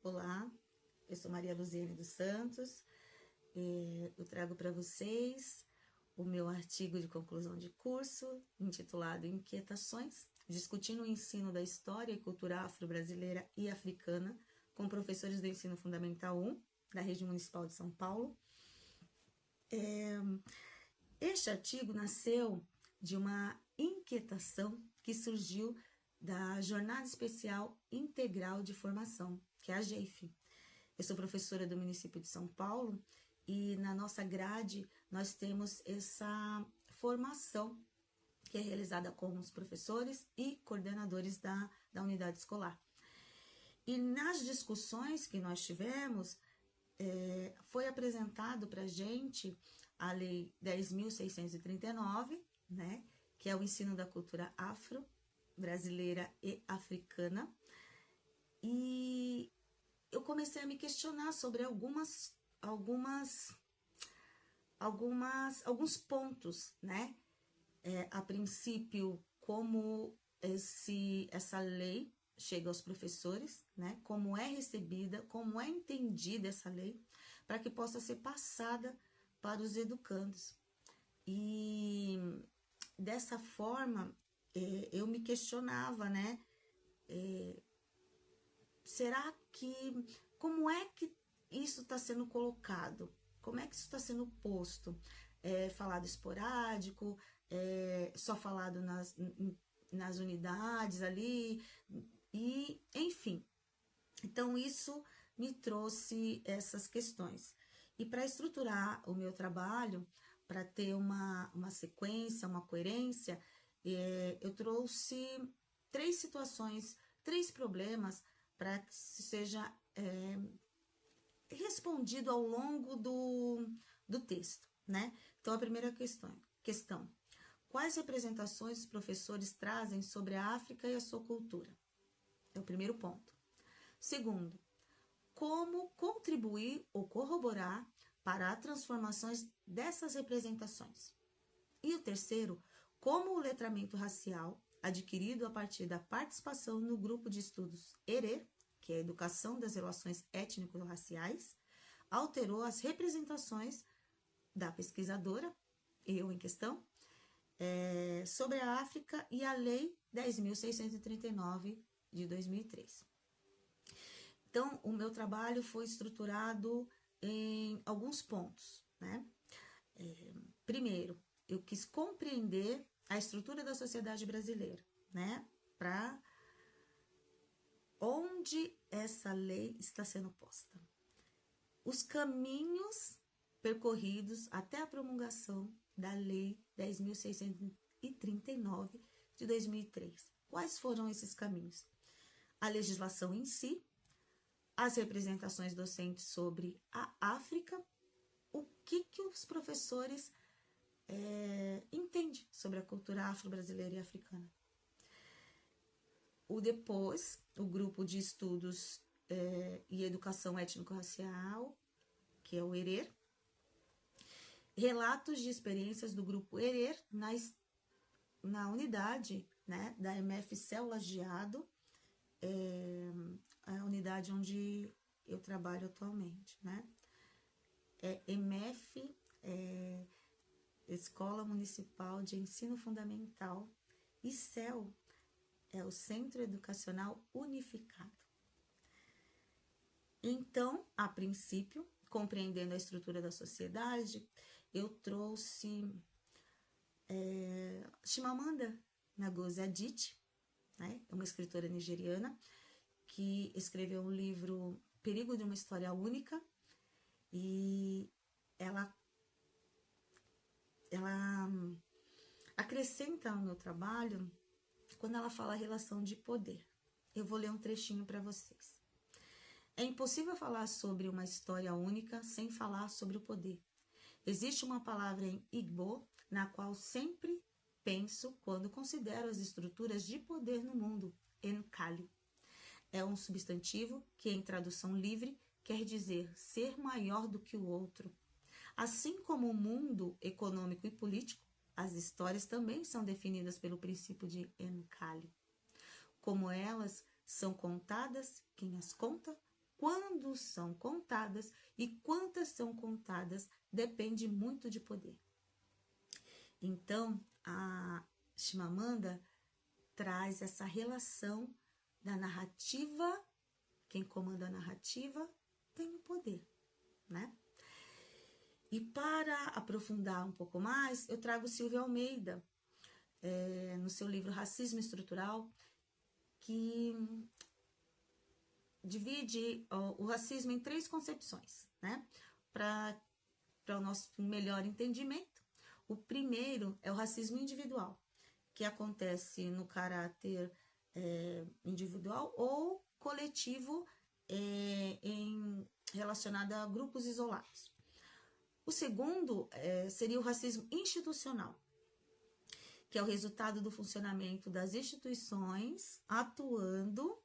Olá, eu sou Maria Luziene dos Santos. Eu trago para vocês o meu artigo de conclusão de curso, intitulado Inquietações, discutindo o ensino da história e cultura afro-brasileira e africana com professores do ensino fundamental 1 da Rede Municipal de São Paulo. Este artigo nasceu de uma inquietação que surgiu da Jornada Especial Integral de Formação, que é a JEIF. Eu sou professora do município de São Paulo e na nossa grade nós temos essa formação que é realizada com os professores e coordenadores da unidade escolar. E nas discussões que nós tivemos, foi apresentado para a gente a Lei 10.639, né, que é o ensino da cultura afro-brasileira e africana. E eu comecei a me questionar sobre alguns pontos, né? A princípio, como essa lei chega aos professores, né? Como é recebida, como é entendida essa lei, para que possa ser passada para os educandos. E dessa forma, eu me questionava, né? Será que, como é que isso está sendo colocado? Como é que isso está sendo posto? Falado esporádico, só falado nas unidades ali, e enfim. Então, isso me trouxe essas questões. E para estruturar o meu trabalho, para ter uma sequência, uma coerência, eu trouxe 3 situações, 3 problemas para que seja respondido ao longo do texto, né? Então, a primeira questão: quais representações os professores trazem sobre a África e a sua cultura? É o primeiro ponto. Segundo, como contribuir ou corroborar para as transformações dessas representações? E o terceiro, como o letramento racial, adquirido a partir da participação no grupo de estudos ERE, que é a Educação das Relações Étnico-Raciais, alterou as representações da pesquisadora, eu em questão, sobre a África e a Lei 10.639 de 2003. Então, o meu trabalho foi estruturado em alguns pontos, né? Primeiro, eu quis compreender a estrutura da sociedade brasileira, né? Para onde essa lei está sendo posta. Os caminhos percorridos até a promulgação da Lei 10.639 de 2003. Quais foram esses caminhos? A legislação em si, as representações docentes sobre a África, o que os professores entendem sobre a cultura afro-brasileira e africana. Depois, o grupo de estudos e educação étnico-racial, que é o ERER, relatos de experiências do grupo ERER na unidade, né, da MF Céu Lajeado, a unidade onde eu trabalho atualmente, né? MF, Escola Municipal de Ensino Fundamental, e CEL é o Centro Educacional Unificado. Então, a princípio, compreendendo a estrutura da sociedade, eu trouxe Chimamanda Ngozi Adichie, né? É uma escritora nigeriana que escreveu um livro Perigo de uma História Única, e ela acrescenta ao meu trabalho quando ela fala a relação de poder. Eu vou ler um trechinho para vocês. É impossível falar sobre uma história única sem falar sobre o poder. Existe uma palavra em Igbo na qual sempre penso quando considero as estruturas de poder no mundo, Nkali. É um substantivo que, em tradução livre, quer dizer ser maior do que o outro. Assim como o mundo econômico e político, as histórias também são definidas pelo princípio de Nkali. Como elas são contadas, quem as conta, quando são contadas e quantas são contadas depende muito de poder. Então, a Chimamanda traz essa relação da narrativa, quem comanda a narrativa tem o poder, né? E para aprofundar um pouco mais, eu trago Silvia Almeida, no seu livro Racismo Estrutural, que divide o racismo em 3 concepções, né? Para o nosso melhor entendimento. O primeiro é o racismo individual, que acontece no caráter individual ou coletivo relacionado a grupos isolados. O segundo seria o racismo institucional, que é o resultado do funcionamento das instituições atuando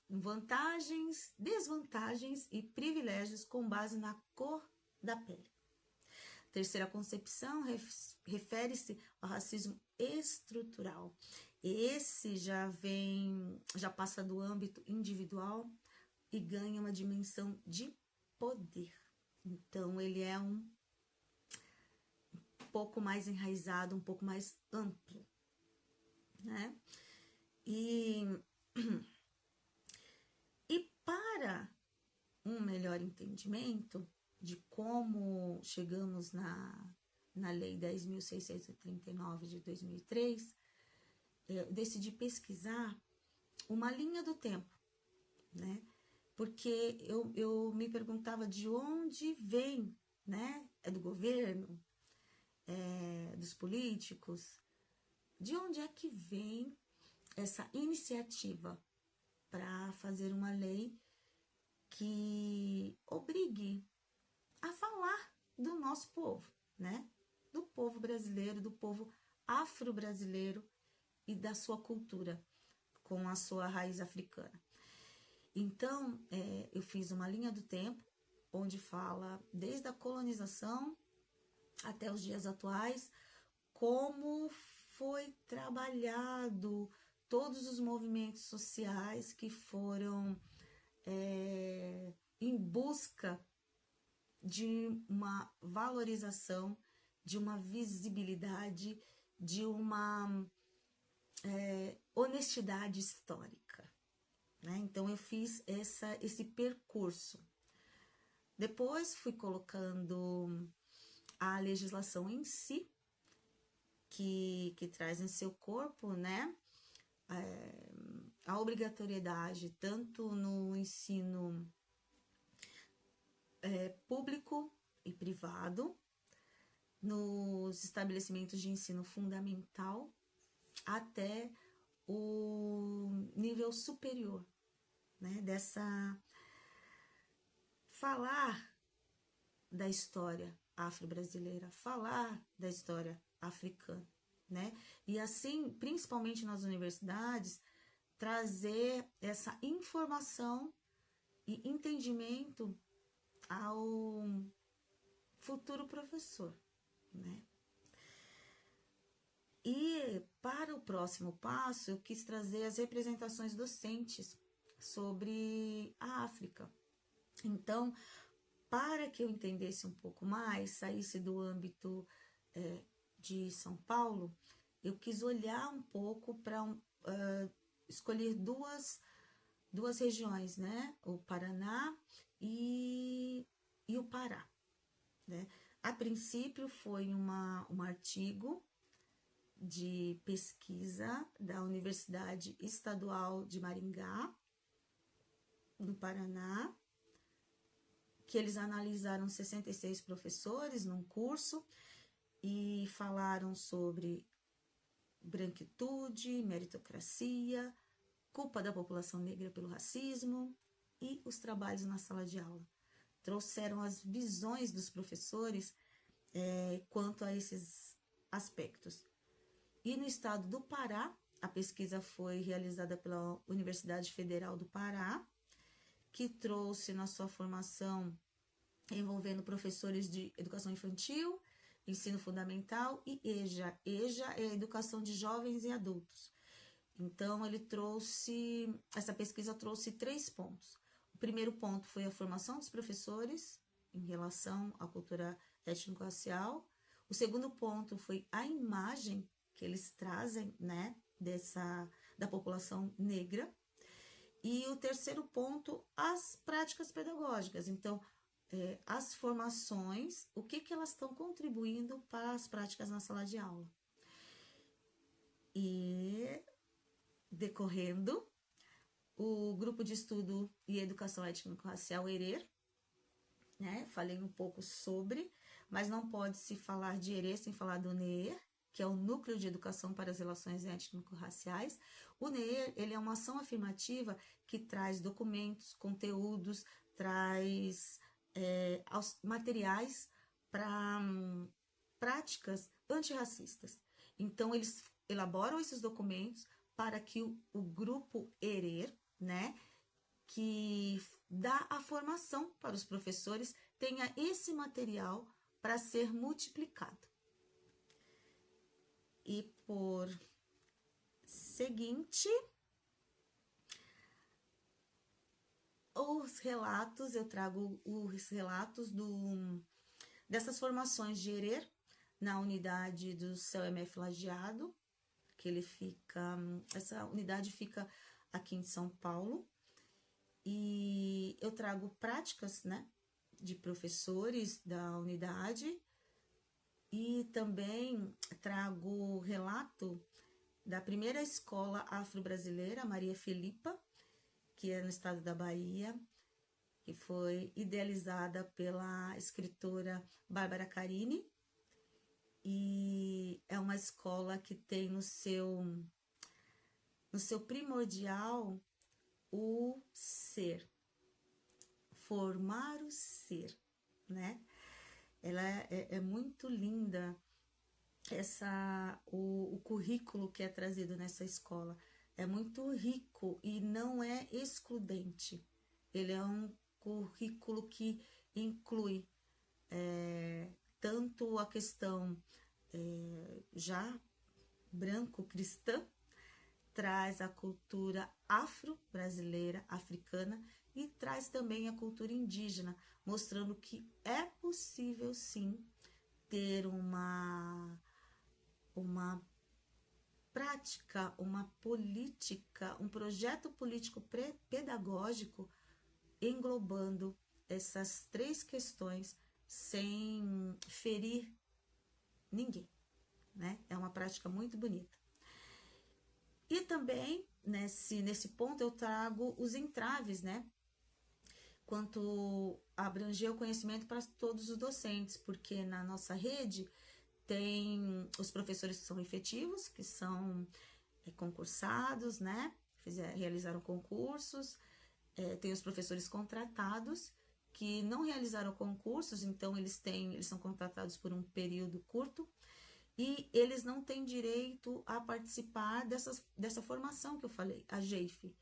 vantagens, desvantagens e privilégios com base na cor da pele. Terceira concepção refere-se ao racismo estrutural. Esse já passa do âmbito individual e ganha uma dimensão de poder. Então, ele é um pouco mais enraizado, um pouco mais amplo, né? E para um melhor entendimento de como chegamos na Lei 10.639 de 2003, eu decidi pesquisar uma linha do tempo, né? Porque eu me perguntava de onde vem, né? É do governo? É dos políticos? De onde é que vem essa iniciativa para fazer uma lei que obrigue a falar do nosso povo, né? Do povo brasileiro, do povo afro-brasileiro e da sua cultura, com a sua raiz africana. Então, eu fiz uma linha do tempo, onde fala desde a colonização até os dias atuais, como foi trabalhado todos os movimentos sociais que foram em busca de uma valorização, de uma visibilidade, de uma honestidade histórica, né? Então, eu fiz esse percurso. Depois, fui colocando a legislação em si, que traz em seu corpo, né, a obrigatoriedade tanto no ensino público e privado, nos estabelecimentos de ensino fundamental, até o nível superior, né, falar da história afro-brasileira, falar da história africana, né? E assim, principalmente nas universidades, trazer essa informação e entendimento ao futuro professor, né? E para o próximo passo, eu quis trazer as representações docentes sobre a África. Então, para que eu entendesse um pouco mais, saísse do âmbito de São Paulo, eu quis olhar um pouco para escolher duas regiões, né? O Paraná e o Pará, né? A princípio foi um artigo de pesquisa da Universidade Estadual de Maringá, no Paraná, que eles analisaram 66 professores num curso e falaram sobre branquitude, meritocracia, culpa da população negra pelo racismo e os trabalhos na sala de aula. Trouxeram as visões dos professores quanto a esses aspectos. E no estado do Pará, a pesquisa foi realizada pela Universidade Federal do Pará, que trouxe na sua formação envolvendo professores de educação infantil, ensino fundamental e EJA. EJA é a educação de jovens e adultos. Então, essa pesquisa trouxe 3 pontos. primeiro ponto foi a formação dos professores em relação à cultura étnico-racial. O segundo ponto foi a imagem que eles trazem, né, da população negra. E o terceiro ponto, as práticas pedagógicas. Então, as formações, o que elas estão contribuindo para as práticas na sala de aula. E, decorrendo, o grupo de estudo e educação étnico-racial ERER, né, falei um pouco sobre, mas não pode se falar de ERER sem falar do NEER, que é o Núcleo de Educação para as Relações Étnico-Raciais. O NEER, ele é uma ação afirmativa que traz documentos, conteúdos, traz materiais para práticas antirracistas. Então, eles elaboram esses documentos para que o grupo ERER, né, que dá a formação para os professores, tenha esse material para ser multiplicado. E por seguinte, os relatos, eu trago os relatos dessas formações de ERER na unidade do CELMF Lajeado, que essa unidade fica aqui em São Paulo, e eu trago práticas, né, de professores da unidade, e também trago relato da primeira escola afro-brasileira, Maria Filipa, que é no estado da Bahia, que foi idealizada pela escritora Bárbara Carini, e é uma escola que tem no seu primordial o ser, formar o ser, né? Ela é muito linda o currículo que é trazido nessa escola. É muito rico e não é excludente. Ele é um currículo que inclui tanto a questão já branco-cristã, traz a cultura afro-brasileira, africana, e traz também a cultura indígena, mostrando que é possível, sim, ter uma prática, uma política, um projeto político pedagógico englobando essas três questões sem ferir ninguém, né? É uma prática muito bonita. E também, nesse ponto, eu trago os entraves, né? Quanto a abranger o conhecimento para todos os docentes, porque na nossa rede tem os professores que são efetivos, que são concursados, né? Realizaram concursos, tem os professores contratados, que não realizaram concursos, então eles são contratados por um período curto, e eles não têm direito a participar dessa formação que eu falei, a GEIF.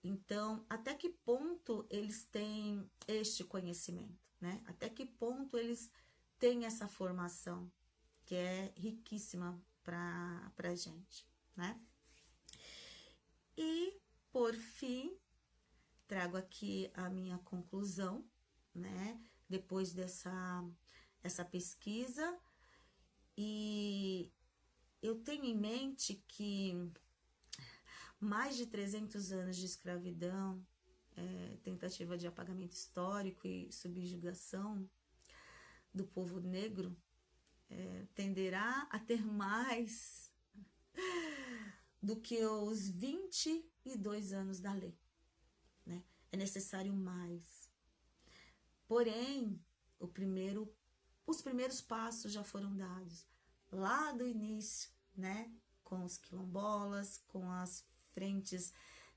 Então, até que ponto eles têm este conhecimento, né? Até que ponto eles têm essa formação, que é riquíssima para a gente, né? E, por fim, trago aqui a minha conclusão, né? Depois essa pesquisa, e eu tenho em mente que mais de 300 anos de escravidão, tentativa de apagamento histórico e subjugação do povo negro, tenderá a ter mais do que os 22 anos da lei, né? É necessário mais. Porém, os primeiros passos já foram dados lá do início, né? Com os quilombolas, com as frentes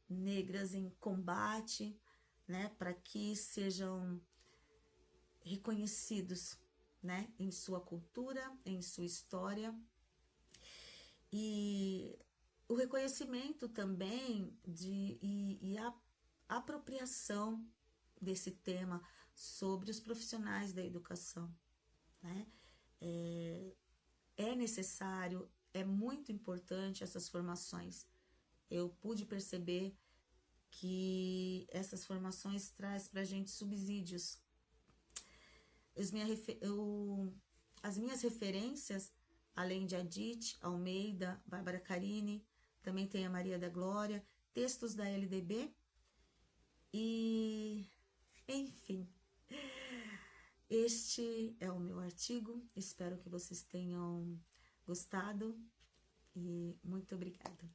negras em combate, né? Para que sejam reconhecidos, né? Em sua cultura, em sua história. E o reconhecimento também e a apropriação desse tema sobre os profissionais da educação, né? É necessário, é muito importante essas formações. Eu pude perceber que essas formações traz para a gente subsídios. As minhas referências, além de Adit, Almeida, Bárbara Carini, também tem a Maria da Glória, textos da LDB e, enfim, este é o meu artigo. Espero que vocês tenham gostado e muito obrigada.